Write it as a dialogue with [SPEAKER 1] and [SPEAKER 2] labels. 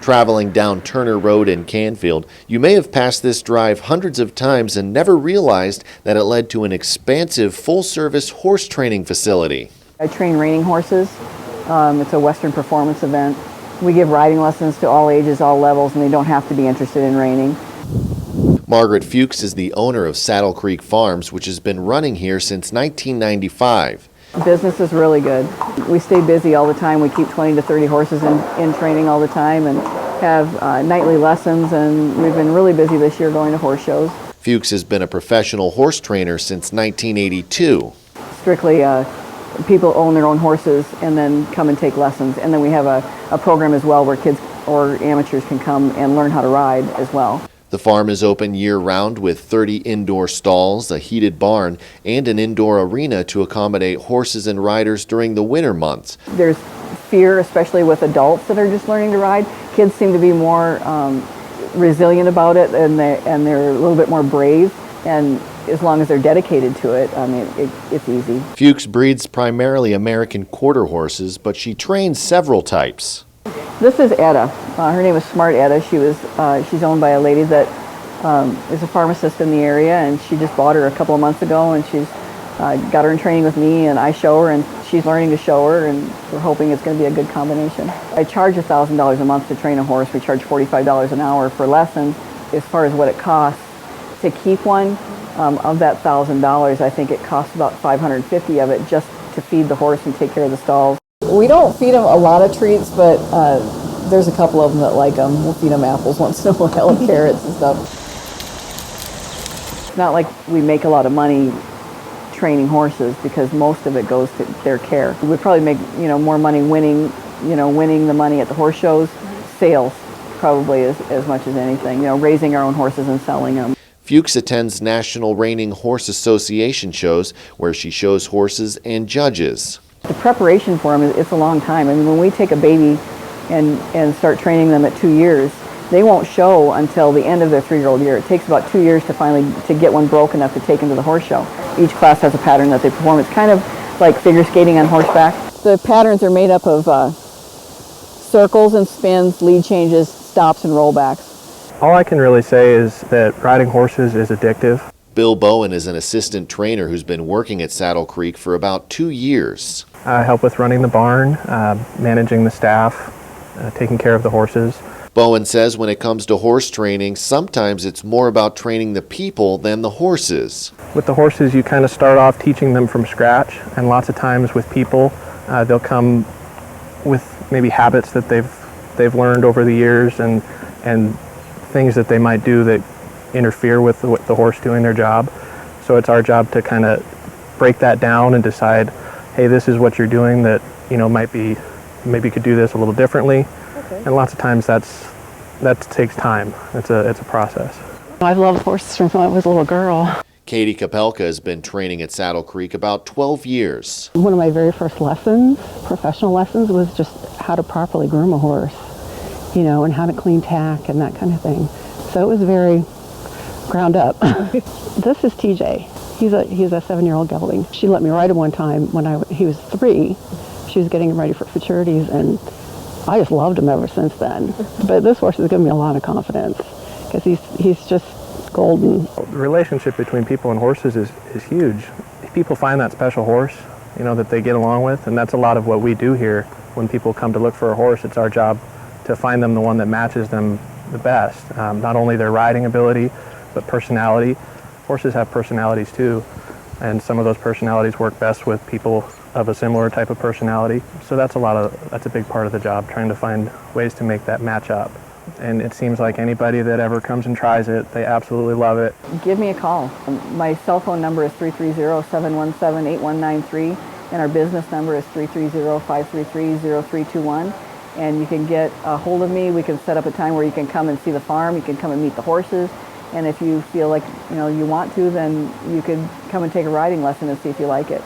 [SPEAKER 1] Traveling down Turner Road in Canfield, you may have passed this drive hundreds of times and never realized that it led to an expansive full-service horse training facility.
[SPEAKER 2] I train reining horses. It's a Western performance event. We give riding lessons to all ages, all levels, and they don't have to be interested in reining.
[SPEAKER 1] Margaret Fuchs is the owner of Saddle Creek Farms, which has been running here since 1995.
[SPEAKER 2] Business is really good. We stay busy all the time. We keep 20 to 30 horses in training all the time and have nightly lessons, and we've been really busy this year going to horse shows.
[SPEAKER 1] Fuchs has been a professional horse trainer since 1982.
[SPEAKER 2] Strictly people own their own horses and then come and take lessons, and then we have a program as well where kids or amateurs can come and learn how to ride as well.
[SPEAKER 1] The farm is open year-round with 30 indoor stalls, a heated barn, and an indoor arena to accommodate horses and riders during the winter months.
[SPEAKER 2] There's fear, especially with adults that are just learning to ride. Kids seem to be more resilient about it, and they're a little bit more brave, and as long as they're dedicated to it, I mean, it's easy.
[SPEAKER 1] Fuchs breeds primarily American quarter horses, but she trains several types.
[SPEAKER 2] This is Etta. Her name is Smart Etta. She's owned by a lady that is a pharmacist in the area, and she just bought her a couple of months ago, and she's got her in training with me, and I show her, and she's learning to show her, and we're hoping it's going to be a good combination. I charge $1,000 a month to train a horse. We charge $45 an hour for lessons. As far as what it costs to keep one, of that $1,000, I think it costs about $550 of it just to feed the horse and take care of the stalls. We don't feed them a lot of treats, but there's a couple of them that like them. We'll feed them apples once in a while and carrots and stuff. It's not like we make a lot of money training horses because most of it goes to their care. We'd probably make more money winning the money at the horse shows. Sales probably as much as anything. Raising our own horses and selling them.
[SPEAKER 1] Fuchs attends National Reining Horse Association shows where she shows horses and judges.
[SPEAKER 2] The preparation for them, it's a long time. I mean, when we take a baby and start training them at 2 years, they won't show until the end of their 3-year-old year. It takes about 2 years to get one broke enough to take them to the horse show. Each class has a pattern that they perform. It's kind of like figure skating on horseback. The patterns are made up of circles and spins, lead changes, stops, and rollbacks.
[SPEAKER 3] All I can really say is that riding horses is addictive.
[SPEAKER 1] Bill Bowen is an assistant trainer who's been working at Saddle Creek for about 2 years.
[SPEAKER 3] I help with running the barn, managing the staff, taking care of the horses.
[SPEAKER 1] Bowen says when it comes to horse training, sometimes it's more about training the people than the horses.
[SPEAKER 3] With the horses, you kind of start off teaching them from scratch, and lots of times with people, they'll come with maybe habits that they've learned over the years and things that they might do that interfere with the horse doing their job. So it's our job to kind of break that down and decide, hey, this is what you're doing that maybe you could do this a little differently. Okay. And lots of times that takes time. It's a process.
[SPEAKER 4] I've loved horses since I was a little girl.
[SPEAKER 1] KATY KAPELKA has been training at Saddle Creek about 12 years.
[SPEAKER 4] One of my very first lessons, professional lessons, was just how to properly groom a horse, and how to clean tack and that kind of thing. So it was very ground up. This is TJ. He's a 7-year-old gelding. She let me ride him one time when he was 3. She was getting him ready for futurities, and I just loved him ever since then. But this horse has given me a lot of confidence because he's just golden.
[SPEAKER 3] The relationship between people and horses is huge. People find that special horse, that they get along with, and that's a lot of what we do here. When people come to look for a horse, it's our job to find them the one that matches them the best. Not only their riding ability, but personality. Horses have personalities too, and some of those personalities work best with people of a similar type of personality. So that's a big part of the job, trying to find ways to make that match up. And it seems like anybody that ever comes and tries it, they absolutely love it.
[SPEAKER 2] Give me a call. My cell phone number is 330-717-8193, and our business number is 330-533-0321. And you can get a hold of me. We can set up a time where you can come and see the farm. You can come and meet the horses. And if you feel like you want to, then you could come and take a riding lesson and see if you like it.